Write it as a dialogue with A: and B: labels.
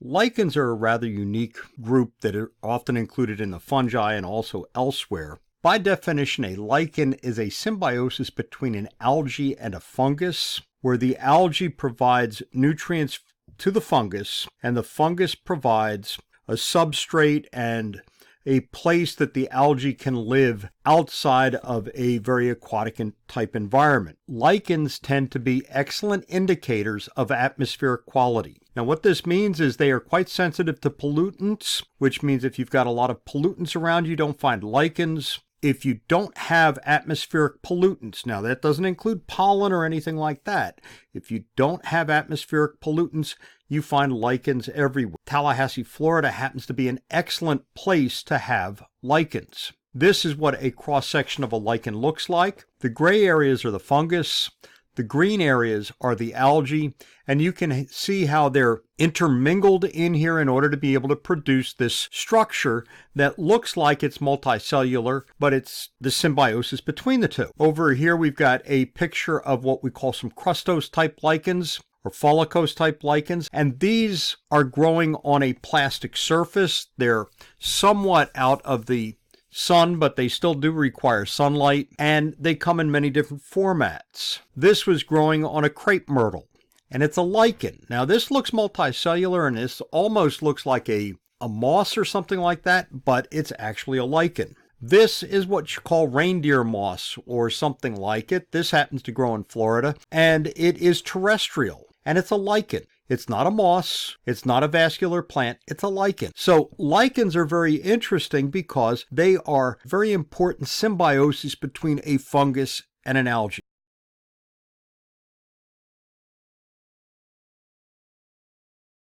A: Lichens are a rather unique group that are often included in the fungi and also elsewhere. By definition, a lichen is a symbiosis between an algae and a fungus, where the algae provides nutrients to the fungus, and the fungus provides a substrate and a place that the algae can live outside of a very aquatic type environment. Lichens tend to be excellent indicators of atmospheric quality. Now what this means is they are quite sensitive to pollutants, which means if you've got a lot of pollutants around you don't find lichens. If you don't have atmospheric pollutants, now that doesn't include pollen or anything like that. If you don't have atmospheric pollutants, you find lichens everywhere. Tallahassee, Florida happens to be an excellent place to have lichens. This is what a cross-section of a lichen looks like. The gray areas are the fungus. The green areas are the algae, and you can see how they're intermingled in here in order to be able to produce this structure that looks like it's multicellular, but it's the symbiosis between the two. Over here we've got a picture of what we call some crustose type lichens or follicose type lichens, and these are growing on a plastic surface. They're somewhat out of the sun, but they still do require sunlight, and they come in many different formats. This was growing on a crepe myrtle, and it's a lichen. Now this looks multicellular, and this almost looks like a moss or something like that, but it's actually a lichen. This is what you call reindeer moss or something like it. This happens to grow in Florida, and it is terrestrial, and it's a lichen. It's not a moss, it's not a vascular plant, it's a lichen. So lichens are very interesting because they are very important symbiosis between a fungus and an algae.